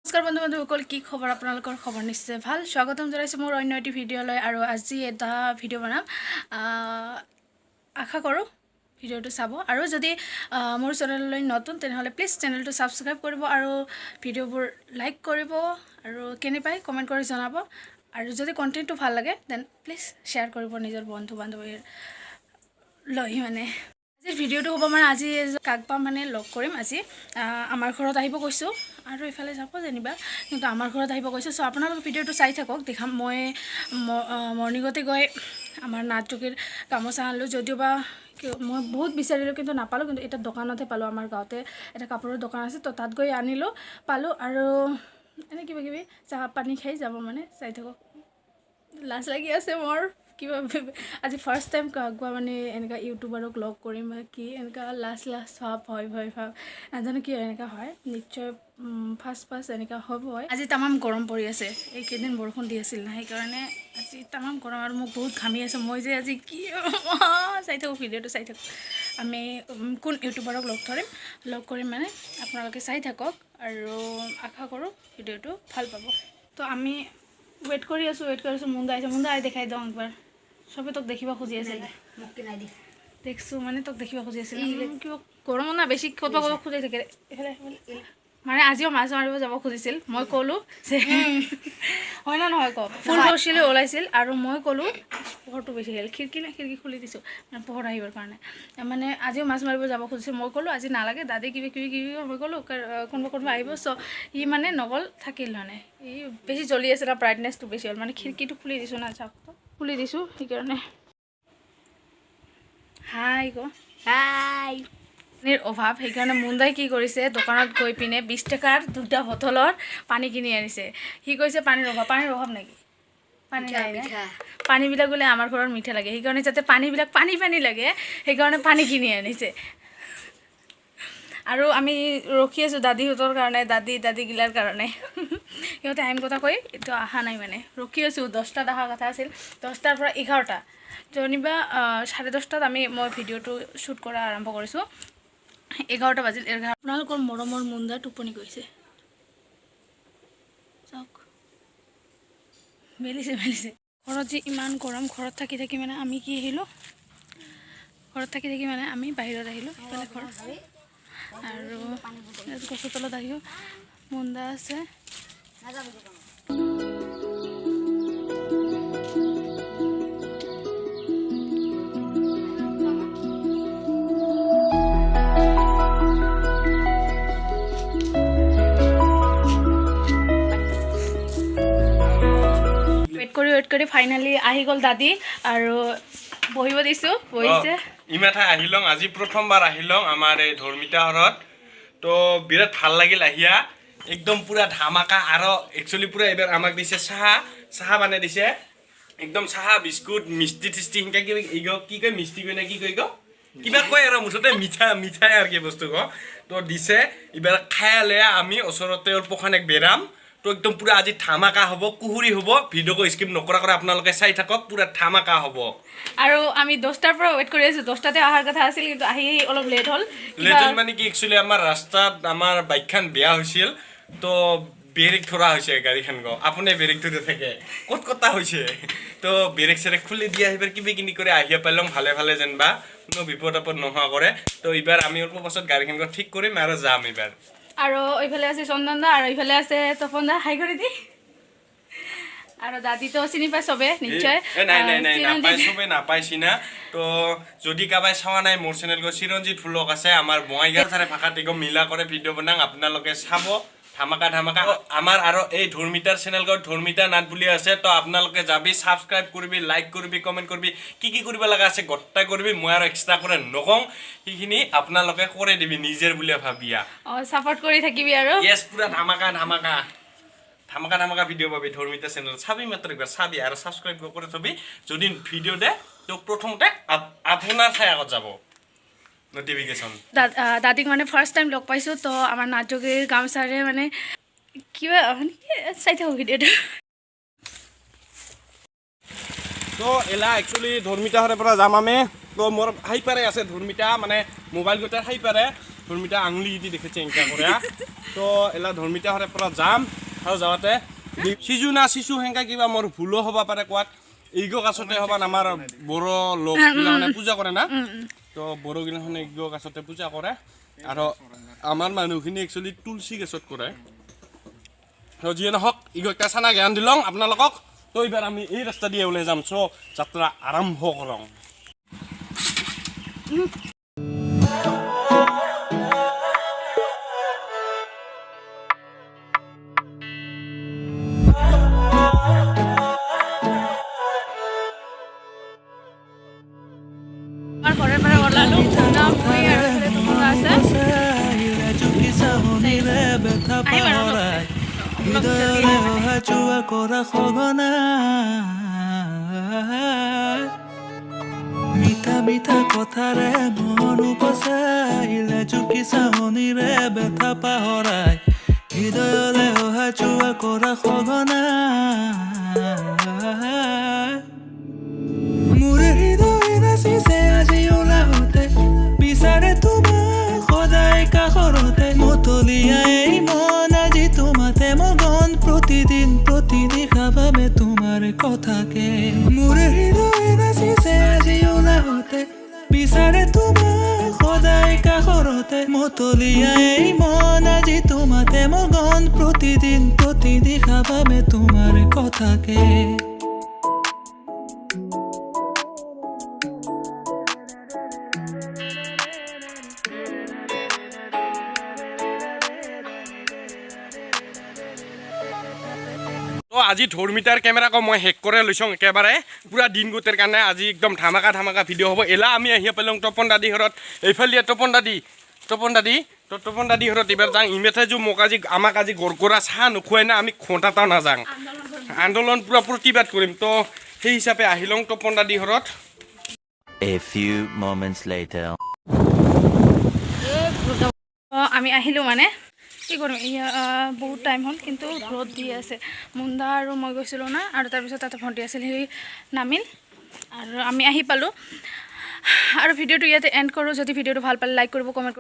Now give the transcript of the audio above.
নমস্কাৰ বন্ধু বান্ধৱীসকল, কি খবৰ? আপোনালোকৰ খবৰ নিশ্চয় ভাল। স্বাগতম জনাইছোঁ মোৰ অন্য এটি ভিডিঅ'লৈ। আৰু আজি এটা ভিডিঅ' বনাম, আশা কৰোঁ ভিডিঅ'টো চাব। আৰু যদি মোৰ চেনেললৈ নতুন তেনেহ'লে প্লিজ চেনেলটো ছাবস্ক্ৰাইব কৰিব আৰু ভিডিঅ'বোৰ লাইক কৰিব আৰু কেনে পায় কমেণ্ট কৰি জনাব। আৰু যদি কণ্টেণ্টটো ভাল লাগে দেন প্লিজ শ্বেয়াৰ কৰিব নিজৰ বন্ধু বান্ধৱীৰ লৈ। আজিৰ ভিডিঅ'টো হ'ব আজি কাক বা লগ কৰিম। আজি আমাৰ ঘৰত আহিব কৈছোঁ আৰু ইফালে যাব যেনিবা, কিন্তু আমাৰ ঘৰত আহিব কৈছোঁ। চ' আপোনালোকে ভিডিঅ'টো চাই থাকক, দেখাম। মই মৰ্ণিঙতে গৈ আমাৰ নাথযোগীৰ গামোচা আনিলোঁ, যদিওবা মই বহুত বিচাৰিলোঁ কিন্তু নাপালোঁ। কিন্তু এটা দোকানতহে পালোঁ, আমাৰ গাঁৱতে এটা কাপোৰৰ দোকান আছে, তো তাত গৈ আনিলোঁ, পালোঁ। আৰু এনে কিবা কিবি চাহ পানী খাই যাব, চাই থাকক। লাজ লাগি আছে মোৰ, কিবা আজি ফাৰ্ষ্ট টাইম কাক বা এনেকুৱা ইউটিউবাৰক লগ কৰিম বা কি, এনেকুৱা লাজ ভাৱ, ভয় ভাৱ, নাজানো কিয় এনেকুৱা হয়। নিশ্চয় ফাৰ্ষ্ট এনেকুৱা হ'বই। আজি তামাম গৰম পৰি আছে, এইকেইদিন বৰষুণ দি আছিল না, সেইকাৰণে আজি তামাম গৰম আৰু মোক বহুত ঘামি আছে। মই যে আজি কি চাই থাকোঁ, ভিডিঅ'টো চাই থাকোঁ। আমি কোন ইউটিউবাৰক লগ কৰিম আপোনালোকে চাই থাকক আৰু আশা কৰোঁ ভিডিঅ'টো ভাল পাব। তো আমি ৱেইট কৰি আছোঁ। মুন্দা আহিছে, মুন্দা আহি দেখাই দিওঁ একবাৰ। চবে তোক দেখিব খুজি আছিল, দেখছোঁ তোক দেখিব খুজি আছিল। কিবা গৰমো না বেছি, ক'ব খুজি থাকে। আজিও মাছ মাৰিব যাব খুজিছিল। মই ক'লোঁ যে হয় না নহয় কওক, ফুল ৰছীলৈ ওলাইছিল আৰু মই ক'লোঁ পোহৰটো বেছি হ'ল, খিৰিকী খুলি দিছোঁ পোহৰ আহিবৰ কাৰণে। আজিও মাছ মাৰিব যাব খুজিছিল। মই ক'লোঁ আজি নালাগে, দাদী কিবি মই ক'লোঁ কোনোবা আহিব। চ' ই নগ'ল, থাকিল। ই বেছি জ্বলি আছে না, ব্ৰাইটনেছটো বেছি হ'ল। খিৰিকীটো খুলি দিছোঁ না, চাওকটো খুলি দিছোঁ, সেইকাৰণে। হাই অভাৱ, সেইকাৰণে মুন্দাই কি কৰিছে, দোকানত গৈ পিনে 20 টকাৰ 2টা বটলৰ পানী কিনি আনিছে। সি কৈছে পানীৰ অভাৱ নেকি? পানীবিলাক বোলে আমাৰ ঘৰত মিঠা লাগে, সেইকাৰণে যাতে পানীবিলাক পানী লাগে, সেইকাৰণে পানী কিনি আনিছে। আৰু আমি ৰখি আছোঁ দাদীহঁতৰ কাৰণে, দাদীগিলাৰ কাৰণে। সিহঁতে আহিম কথা কৈ এইটো অহা নাই, ৰখি আছোঁ। 10টাত অহা কথা আছিল, 10টাৰ পৰা 11টা, যেনিবা 10:30টাত মই ভিডিঅ'টো শ্বুট কৰা আৰম্ভ কৰিছোঁ। 11টা বাজিল। আপোনালোকৰ মৰমৰ মুন্দা টোপনি গৈছে, চাওক মেলিছে। ঘৰত যে ইমান গৰম, ঘৰত থাকি আমি কি আহিলোঁ, ঘৰত থাকি আমি বাহিৰত আহিলোঁ, ইফালে ঘৰত আৰু গছৰ তলত আহিলোঁ। মুন্দা আছে, ৱেইট কৰি ফাইনেলি আহি গ'ল দাদী আৰু বহিব দিছোঁ, বহিছে। ইমাথা আহিলং, আজি প্ৰথমবাৰ আহিলং আমাৰ এই ধৰ্মিতা ঘৰত। তো বিৰাট ভাল লাগিল আহিয়া, একদম পুৰা ধামাকা। আৰু একচুৱেলি পুৰা এইবাৰ আমাক দিছে চাহ বানাই দিছে, একদম চাহ বিস্কুট মিষ্টি টিষ্টি সেনেকৈ কি কয়, মিষ্টি কয় নে কি কয় কিবা কয় আৰু মুঠতে মিঠাই আৰু কি বস্তু তো দিছে। এইবাৰ খাই আমি ওচৰতে পখানেক বেৰাম। তো একদম পুৰা আজি ধামাকা হ'ব, কুহুৰি হ'ব। ভিডিঅ'টো স্কিপ নকৰা আপোনালোকে চাই থাকক, পুৰা ধামাকা হ'ব। আৰু আমি 10টাৰ পৰা ৱেইট কৰি আছোঁ, 10টাতে অহাৰ কথা আছিল, কিন্তু আহি অলপ লেট হ'ল। কি একচুৱেলি আমাৰ ৰাস্তাত আমাৰ বাইকখন বেয়া হৈছিল, তো ব্ৰেক ধৰা হৈছে গাড়ীখন। আপুনি ব্ৰেক ধৰি থাকে, ক'ত কটা হৈছে, তো ব্ৰেক চেৰেক খুলি দিয়া এইবাৰ কিনি কৰি আহিব পাৰিলোঁ ভালে যেনিবা, কোনো বিপদ আপদ নোহোৱা কৰে। তো এইবাৰ আমি অলপ পাছত গাড়ীখন ঠিক কৰিম আৰু যাম এইবাৰ। আৰু এইফালে আছে চন্দন দা আৰু এইফালে আছে তপন দা। হাই কৰি দি। আৰু দাদীতো চিনি পাই চবে নিশ্চয়। নাই চবে নাপায় চিনা। তো যদি কাবাই চাৱা নাই, মোৰ চেনেলটো চিৰঞ্জিত ভ্লগ আছে, আমাৰ বঙাইগাঁও ভাষাত একদম মিলা কৰে ভিডিঅ' বনাং, আপোনালোকে চাব। ধামাকা আমাৰ আৰু এই ধৰ্মিতাৰ চেনেলটো ধৰ্মিতা নাথ বুলি আছে। তো আপোনালোকে যাবি, ছাবস্ক্ৰাইব কৰিবি, লাইক কৰিবি, কমেণ্ট কৰিবি, কি কৰিব লগা আছে গোটেই কৰিবি। মই আৰু এক্সট্ৰা কৰে নকওঁ, সেইখিনি আপোনালোকে কৰি দিবি নিজৰ বুলি ভাবিয়া। ছাপোৰ্ট কৰি থাকিবি আৰু ইয়েছ, পুৰা ধামাকা ভিডিঅ' পাবি ধৰ্মিতা চেনেল। চাবি মাত্ৰ একবাৰ চাবি আৰু ছাবস্ক্ৰাইব কৰি থবি। যদি ভিডিঅ' দে তো প্ৰথমতে আপোনাৰ ঠাই আগত যাব নটিফিকেশ্যন। দাদীক ফাৰ্ষ্ট টাইম লগ পাইছোঁ। তো আমাৰ নাথযোগীৰ গামচাৰে কিবা চাই থাকোঁ ভিডিঅ'টো। তো এলা একচুৱেলি ধৰ্মিতাহঁতৰ পৰা যাম আমি। তো মোৰ হাই পাৰে আছে ধৰ্মিতা, মোবাইল গোটাৰ হাই পাৰে। ধৰ্মিতা আঙুলি দি দেখেছে এনেকা কৰে তো এলা ধৰ্মিতা হৰে পৰা যাম আৰু যাওঁতে সিজু না শিশু হেংকা কিবা মোৰ ভুলো হ'ব পাৰে কোৱাত ইগ কাছতে হ'ব আমাৰ বড়ো লোকগিলাখনে পূজা কৰে না তো বড়োগিলাখনে ইগ কাছতে পূজা কৰে আৰু আমাৰ মানুহখিনি একচুৱেলি তুলসী গছত কৰে তো যিয়ে নহওক ইগ একটা চানা জ্ঞান দিলং আপোনালোকক তো এইবাৰ আমি এই ৰাস্তা দিয়ে ওলাই যাম চ' যাত্ৰা আৰম্ভ কৰোঁ ঘৰৰ পৰা ওলালোঁ মই আৰু এইফালে টুকুৰা আছে আহিম আৰু হৃদয়লে অহা যোৱা কৰা সঘনা মিঠা মিঠা কথাৰে মন উপচাইলে জুকি চাহনিৰে ব্যথা পাহৰাই হৃদয়লে অহা যোৱা কৰা সঘনা মোৰ হৃদয় নাচিছে আজি ওলাওঁতে বিচাৰে তোমাক সদায় কাষৰতে মতলীয়াই মন আজি তোমাতে মগন প্ৰতিদিন প্ৰতিদিশা ভাবে তোমাৰ কথাকে মোৰ হৃদয় নাচিছে আজি ওলাওঁতে বিচাৰে তোমাক সদায় কাষৰতে মতলীয়াই মন আজি তোমাতে মগন প্ৰতিদিন প্ৰতিদিশা ভাবে তোমাৰ কথাকে তো আজি ধৰ্মিতাৰ কেমেৰাকো মই হেক কৰি লৈছোঁ একেবাৰে পুৰা দিন গোটেৰ কাৰণে আজি একদম ধামাকা ধামাকা ভিডিঅ' হ'ব এলা আমি আহি পেলাওঁ তপন দাদী ঘৰত এইফালে তপন দাদী তো তপন দাদী ঘৰত এইবাৰ যাওঁ ইমেথে যে মোক আজি আমাক আজি গৰগৰা চাহ নোখোৱাই না আমি খোঁটাটাও নাযাওঁ আন্দোলন পুৰা প্ৰতিবাদ কৰিম তো সেই হিচাপে আহি লওঁ তপন দাদী ঘৰত A few moments later. আমি আহিলোঁ মানে কি কৰিম এয়া বহুত টাইম হ'ল কিন্তু ৰ'দ দি আছে মুন্দা আৰু মই গৈছিলোঁ না আৰু তাৰপিছত তাতে ভণ্টি আছিল সেই নামিল আৰু আমি আহি পালোঁ আৰু ভিডিঅ'টো ইয়াতে এণ্ড কৰোঁ যদি ভিডিঅ'টো ভাল পালে লাইক কৰিব কমেণ্ট